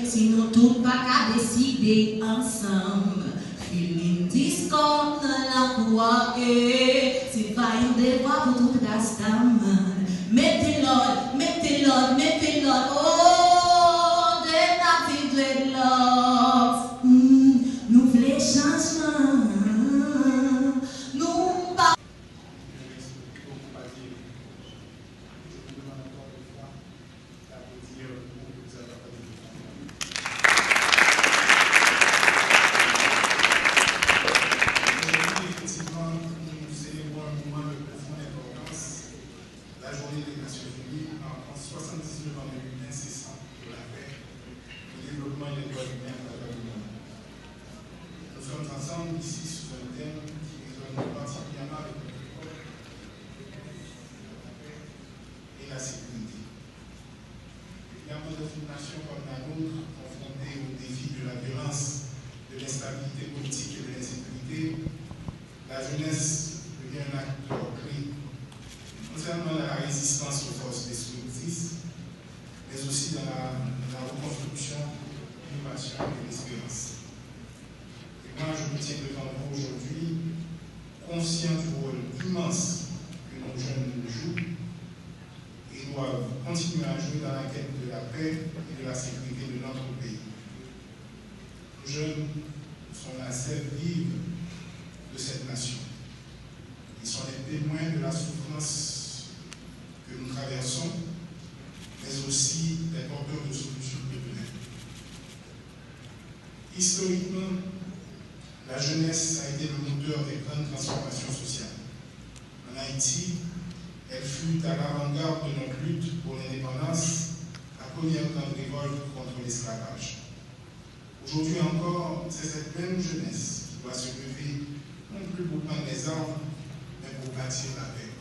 Si nous tous pas qu'à décider ensemble, feeling discord dans la voie, c'est pas un devoir pour toute la stam. Mettez l'ordre, mettez l'ordre, mettez l'ordre. Oh, de la vie de love. Nous voulons changement. Nous pas. Historiquement, la jeunesse a été le moteur des grandes transformations sociales. En Haïti, elle fut à l'avant-garde de notre lutte pour l'indépendance, la première grande révolte contre l'esclavage. Aujourd'hui encore, c'est cette même jeunesse qui doit se lever, non plus pour prendre les armes, mais pour bâtir la paix.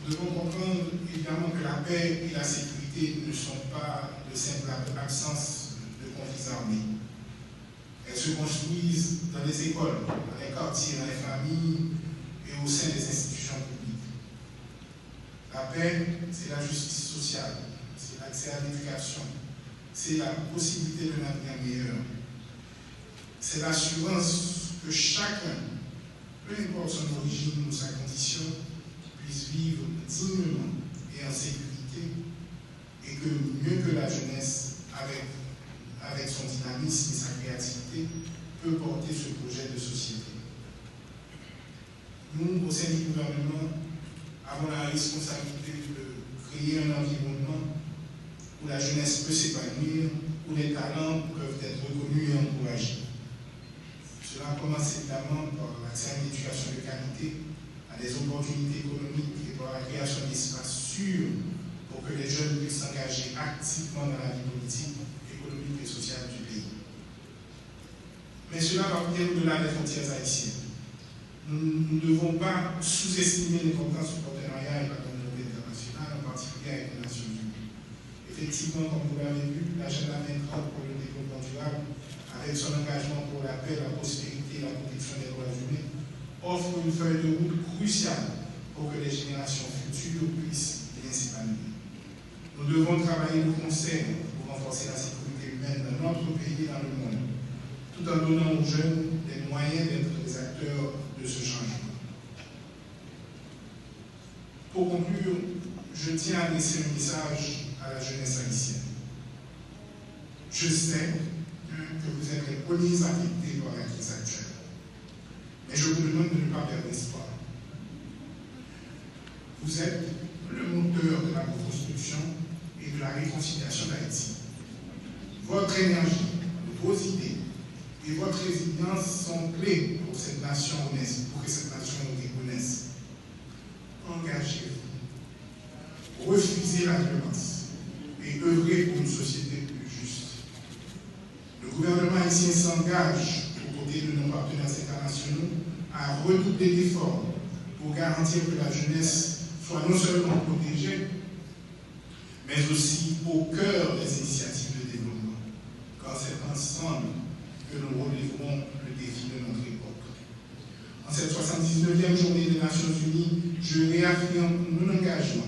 Nous devons comprendre évidemment que la paix et la sécurité ne sont pas de simple absence de conflits armés. Elles se construisent dans les écoles, dans les quartiers, dans les familles et au sein des institutions publiques. La paix, c'est la justice sociale, c'est l'accès à l'éducation, c'est la possibilité d'un avenir meilleur. C'est l'assurance que chacun, peu importe son origine ou sa condition, puisse vivre dignement et en sécurité, et que mieux que la jeunesse, avec son dynamisme et sa créativité, peut porter ce projet de société. Nous, au sein du gouvernement, avons la responsabilité de créer un environnement où la jeunesse peut s'épanouir, où les talents peuvent être reconnus et encouragés. Cela commence évidemment par l'accès à une éducation de qualité, à des opportunités économiques et par la création d'espaces sûrs pour que les jeunes puissent s'engager activement dans la vie politique, économique et sociale du pays. Mais cela va bien au-delà des frontières haïtiennes. Nous ne devons pas sous-estimer l'importance du partenariat avec la communauté internationale, en particulier avec les Nations Unies. Effectivement, comme vous l'avez vu, l'agenda 2030 pour le développement durable, avec son engagement pour la paix, la prospérité et la protection des droits humains, offre une feuille de route cruciale pour que les générations futures puissent bien s'épanouir. Nous devons travailler de concert pour renforcer la sécurité humaine dans notre pays et dans le monde, tout en donnant aux jeunes les moyens d'être des acteurs de ce changement. Pour conclure, je tiens à laisser un message à la jeunesse haïtienne. Je sais que vous êtes les premiers affectés par la crise actuelle, mais je vous demande de ne pas perdre espoir. Vous êtes le moteur de la reconstruction et de la réconciliation d'Haïti. Votre énergie, vos idées et votre résilience sont clés pour cette nation honnête, pour que cette nation nous reconnaisse. Engagez-vous, refusez la violence et œuvrez pour une société plus juste. Le gouvernement haïtien s'engage aux côtés de nos partenaires internationaux à redoubler d'efforts pour garantir que la jeunesse soit non seulement protégée, mais aussi au cœur des initiatives de développement, car c'est ensemble que nous relèverons le défi de notre époque. En cette 79e journée des Nations Unies, je réaffirme mon engagement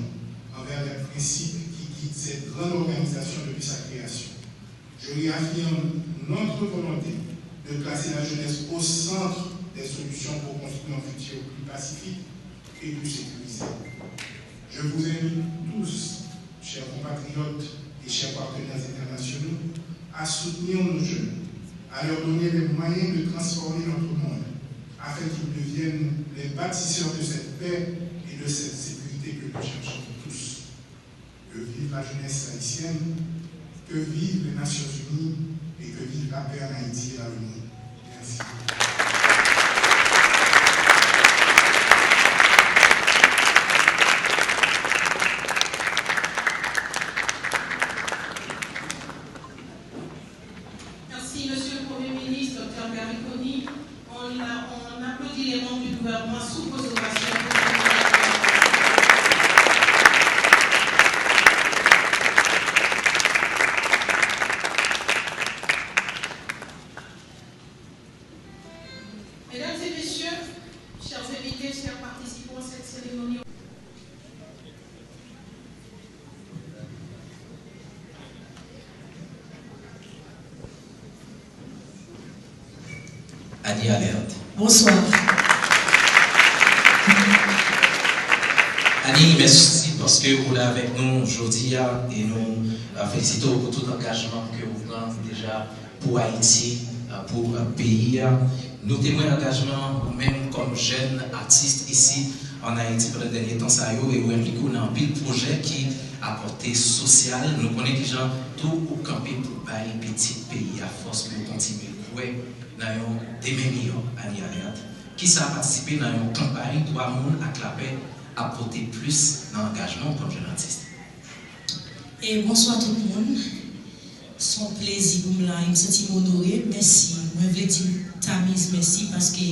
envers les principes qui guident cette grande organisation depuis sa création. Je réaffirme notre volonté de placer la jeunesse au centre des solutions pour construire un futur plus pacifique et plus sécurisé. Je vous invite tous, chers compatriotes et chers partenaires internationaux, à soutenir nos jeunes, à leur donner les moyens de transformer notre monde, afin qu'ils deviennent les bâtisseurs de cette paix et de cette sécurité que nous cherchons tous. Que vive la jeunesse haïtienne, que vivent les Nations Unies et que vive la paix en Haïti et dans le monde. Merci. Merci, Monsieur le Premier ministre, Dr. Gariconi. On applaudit les membres du gouvernement sous vos ovations. Mesdames et messieurs, chers invités, chers participants à cette cérémonie. Annie Alerte. Bonsoir. Annie, merci parce que vous êtes avec nous aujourd'hui et nous félicitons pour tout l'engagement que vous prenez déjà pour Haïti, pour le pays. Nous témoignons l'engagement, même comme jeunes artistes ici en Haïti pendant le dernier temps, et vous impliquez dans un pile projet qui a porté social. Nous connaissons déjà tout au campé pour bailler petit pays à force pour continuer dans des meilleurs Annie Alerte qui a participé dans une campagne pour monde à clapper apporter plus dans l'engagement comme jeune artiste. Et bonsoir tout le monde. C'est un plaisir pour moi, je me sens honoré. Merci. Je veux dire Tamise merci parce que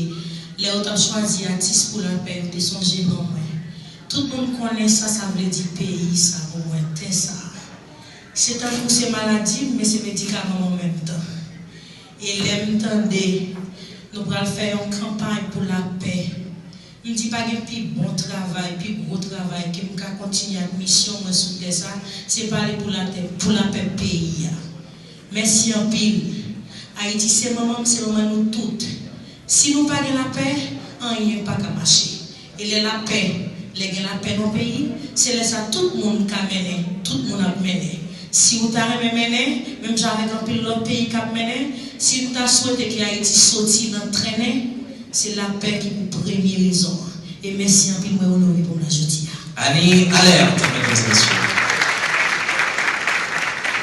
les autres ont choisi artistes pour leur paix, de songer pour moi. Tout le monde connaît ça, ça veut dire pays, ça pour moi, c'est ça. C'est un coup c'est maladie, mais c'est médicament en même temps. Et l'entendez, nous allons faire une campagne pour la paix. Je ne dis pas qu'il y a plus bon travail, plus gros travail, que je vais continuer à mission sur ça, c'est parler pour la paix pays. Merci en pile. Haïti, c'est maman, c'est maman nous toutes. Si nous pas de la paix, rien n'est pas qu'à marcher. Et la paix dans le pays, c'est ça tout le monde qui a mené, tout le monde a mené. Si vous avez mené, même j'avais un pile l'autre pays qui a mené, si vous avez souhaité que Haïti sorti dans le traîner, c'est la paix qui est la première raison. Et merci en pile, moi honoré pour la jeudi. Annie Alerte, mesdames et messieurs.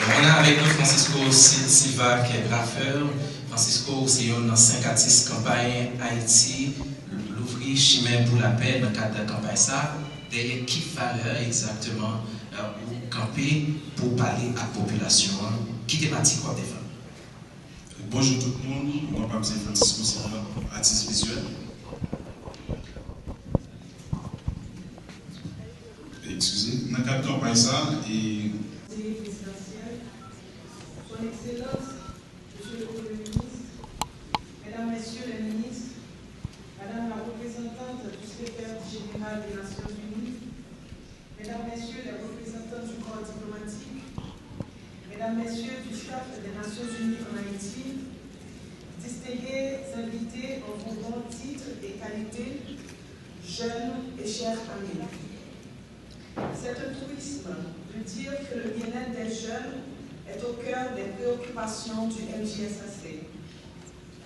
On a avec nous Francisco Silva qui est graffeur. Francisco, c'est un ancien artiste campagne Haïti, l'ouvrir chemin pour la paix dans le cadre de la campagne ça. Derrière qui valeur exactement pour camper, pour parler à la population. Qui est parti quoi défendre? Bonjour tout le monde, moi c'est Francisco Silva, artiste visuel. Excusez, dans le cadre de campagne ça et Son Excellence, Monsieur le Premier ministre, Mesdames, Messieurs les ministres, Madame la représentante du secrétaire général des Nations Unies, Mesdames, Messieurs les représentants du corps diplomatique, Mesdames, Messieurs du staff des Nations Unies en Haïti, distingués invités en vos bons titres et qualités, jeunes et chers amis. C'est un truisme de dire que le bien-être des jeunes est au cœur des préoccupations du MJSAC.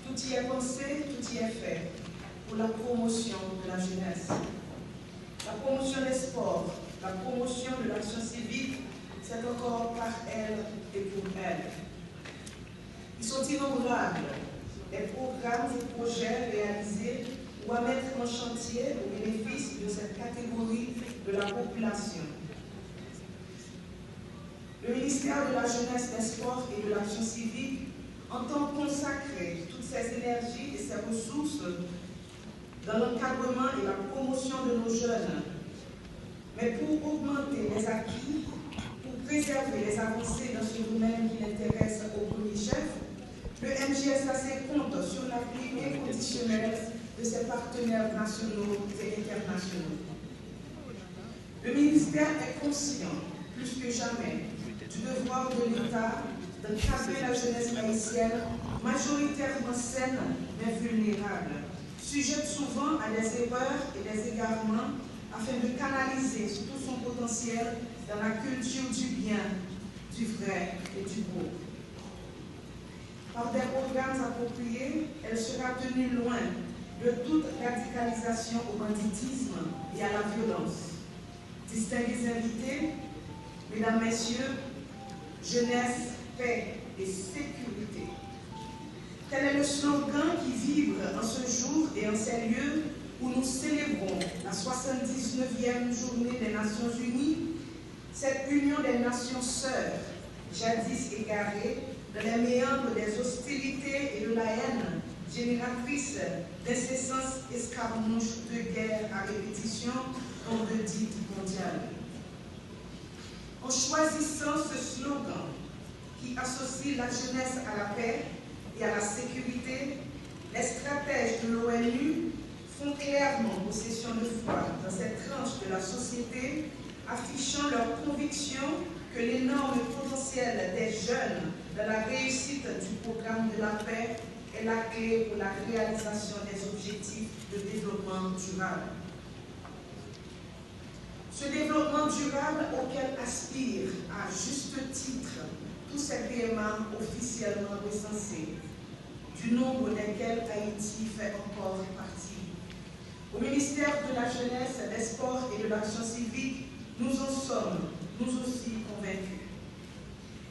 Tout y est pensé, tout y est fait pour la promotion de la jeunesse. La promotion des sports, la promotion de l'action civique, c'est encore par elle et pour elle. Ils sont innombrables, les programmes et projets réalisés ou à mettre en chantier au bénéfice de cette catégorie de la population. Le ministère de la Jeunesse, des Sports et de l'Action civique entend consacrer toutes ses énergies et ses ressources dans l'encadrement et la promotion de nos jeunes, mais pour augmenter les acquis, pour préserver préserver les avancées dans ce domaine qui l'intéresse au premier chef, le MJSAC compte sur l'appui inconditionnel de ses partenaires nationaux et internationaux. Le ministère est conscient, plus que jamais, du devoir de l'État d'encadrer la jeunesse haïtienne, majoritairement saine mais vulnérable, sujette souvent à des erreurs et des égarements afin de canaliser tout son potentiel dans la culture du bien, du vrai et du beau. Par des programmes appropriés, elle sera tenue loin de toute radicalisation au banditisme et à la violence. Distingués invités, mesdames, messieurs, jeunesse, paix et sécurité. Tel est le slogan qui vibre en ce jour et en ces lieux où nous célébrons la 79e journée des Nations Unies, cette union des nations sœurs, jadis égarées, dans les méandres des hostilités et de la haine, génératrice d'incessantes escarmouches de guerre à répétition, comme de dites mondiales. En choisissant ce slogan qui associe la jeunesse à la paix et à la sécurité, les stratèges de l'ONU font clairement possession de foi dans cette tranche de la société, affichant leur conviction que l'énorme potentiel des jeunes dans la réussite du programme de la paix est la clé pour la réalisation des objectifs de développement durable. Ce développement durable auquel aspirent à juste titre tous ces PMA officiellement recensés, du nombre desquels Haïti fait encore partie. Au ministère de la Jeunesse, des Sports et de l'Action civique, nous en sommes, nous aussi, convaincus.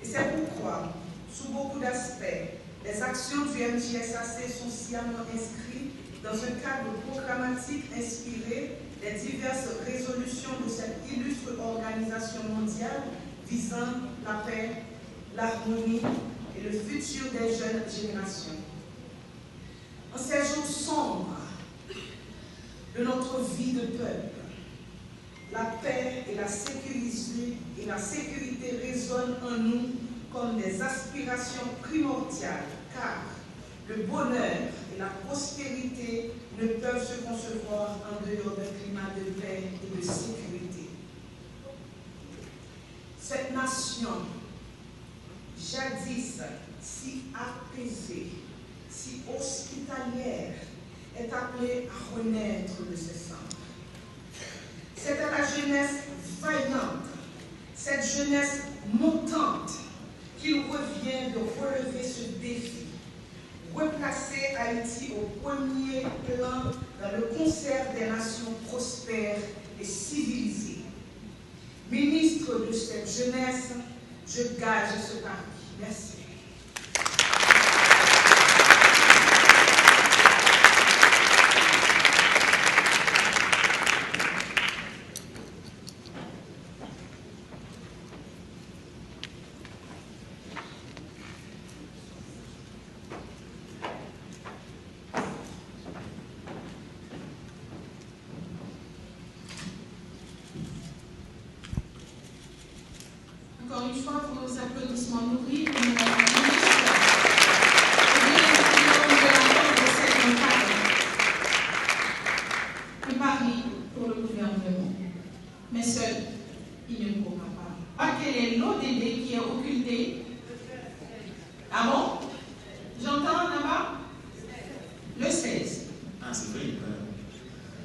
Et c'est pourquoi, sous beaucoup d'aspects, les actions du MJSAC sont sciemment inscrites dans un cadre programmatique inspiré des diverses résolutions de cette illustre organisation mondiale visant la paix, l'harmonie et le futur des jeunes générations. En ces jours sombres de notre vie de peuple, la paix et la sécurité résonnent en nous comme des aspirations primordiales, car le bonheur et la prospérité ne peuvent se concevoir en dehors d'un climat de paix et de sécurité. Cette nation, jadis si apaisée, si hospitalière, est appelée à renaître de ses cendres. C'est à la jeunesse vaillante, cette jeunesse montante, qu'il revient de relever ce défi, replacer Haïti au premier plan dans le concert des nations prospères et civilisées. Ministre de cette jeunesse, je gage ce pari. Merci. Encore une fois, pour nos applaudissements nourris, pour Madame la ministre, un pari pour le gouvernement. Mais seul, il ne pourra pas. Quel est l'ODD qui est occulté? Ah bon? J'entends là-bas? Le 16. Ah, c'est vrai, il est pas là.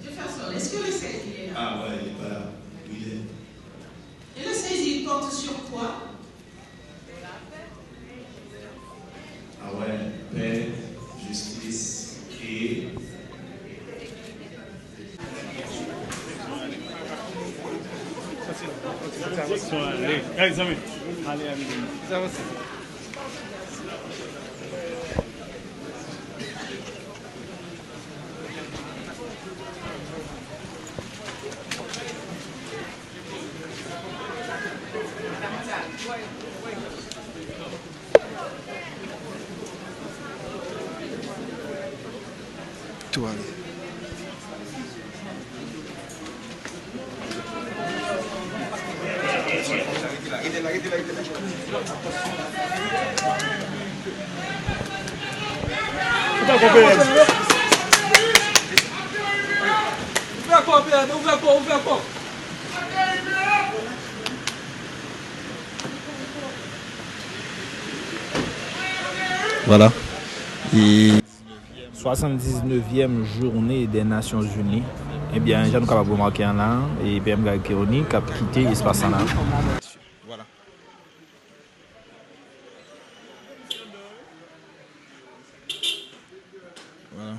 Je vais faire ça. Est-ce que le 16 il est là? Ah ouais, il est pas là. Oui, il est. Et le 16 il porte sur quoi? Ah ouais, paix, justice et... Allez, amis. Allez, amis. Ça va, Toile. Voilà. Et 79e journée des Nations Unies. Eh bien, j'ai nous capable de remarquer là et BM Kéoni qui a quitté l'espace là. Voilà. Voilà.